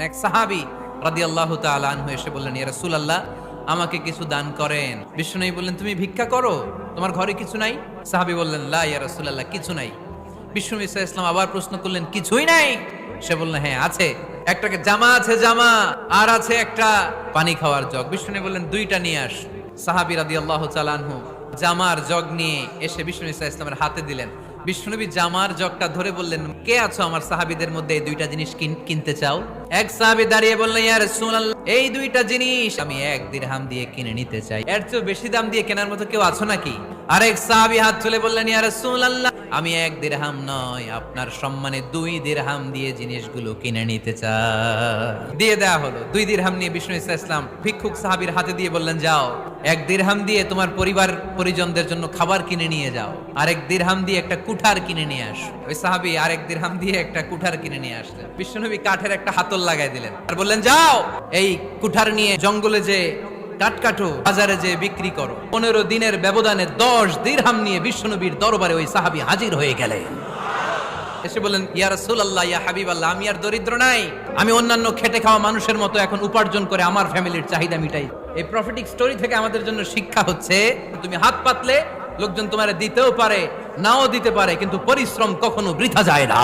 এক সাহাবী রাদিয়াল্লাহু তাআলা আনহু এসে বললেন, ইয়া রাসূলুল্লাহ, আমাকে কিছু দান করেন। বিশ্বনবী বললেন, তুমি ভিক্ষা করো, তোমার ঘরে কিছু নাই? সাহাবী বললেন, লা ইয়া রাসূলুল্লাহ, কিছু নাই। বিশ্বনবী সাল্লাল্লাহু আলাইহি ওয়াসাল্লাম আবার প্রশ্ন করলেন, কিছুই নাই? সে বললেন, হ্যাঁ আছে, একটা জামা আছে, জামা, আর আছে একটা পানি খাওয়ার জগ। বিশ্বনবী বললেন, দুইটা নিয়ে আস। সাহাবী রাদিয়াল্লাহু তাআলা আনহু জামার জগ নিয়ে এসে বিশ্বনবী সাল্লাল্লাহু আলাইহি ওয়াসাল্লামের হাতে দিলেন। বিশ্বনবী জামার জগটা ধরে বললেন, কে আছো আমার সাহাবীদের মধ্যে এই দুইটা জিনিস কিনতে চাও? এক সাহাবী দাঁড়িয়ে বললেন, ইয়া রাসূলুল্লাহ, এই দুইটা জিনিস আমি 1 দিরহাম দিয়ে কিনে নিতে চাই। এর চেয়ে বেশি দাম দিয়ে কেনার মতো কেউ আছো নাকি? আরেক সাহাবী হাত তুলে বললেন, ইয়া রাসূলুল্লাহ, আমি 1 দিরহাম নয়, আপনার সম্মানে 2 দিরহাম দিয়ে জিনিসগুলো কিনে নিতে চাই। দিয়ে দেয়া হলো। 2 দিরহাম নিয়ে বিষ্ণু ইসলাম ভিক্ষুক সাহাবীর হাতে দিয়ে বললেন, যাও 1 দিরহাম দিয়ে তোমার পরিবার পরিজনদের জন্য খাবার কিনে নিয়ে যাও, আর 1 দিরহাম দিয়ে একটা কুঠার কিনে নিয়ে আস। ওই সাহাবী আর 1 দিরহাম দিয়ে একটা কুঠার কিনে নিয়ে আসলেন। বিশ্বনবী কাঠের একটা হাতল লাগাই দিলেন আর বললেন, যাও এই কুঠার নিয়ে জঙ্গলে যে কাঠ কাটো, বাজারে যে বিক্রি করো। 15 দিনের ব্যবধানে 10 দিরহাম নিয়ে বিশ্বনবীর দরবারে ওই সাহাবী হাজির হয়ে গেলেন। এসে বলেন, ইয়া রাসূলুল্লাহ, ইয়া হাবিবাল্লাহ, আমি আর দরিদ্র নাই, আমি অন্যান্য খেটে খাওয়া মানুষের মতো এখন উপার্জন করে আমার ফ্যামিলির চাহিদা মিটাই। এই প্রফেটিক স্টোরি থেকে আমাদের জন্য শিক্ষা হচ্ছে, তুমি হাত পাতলে লোকজন তোমারে দিতেও পারে, নাও দিতে পারে, কিন্তু পরিশ্রম কখনো বৃথা যায় না।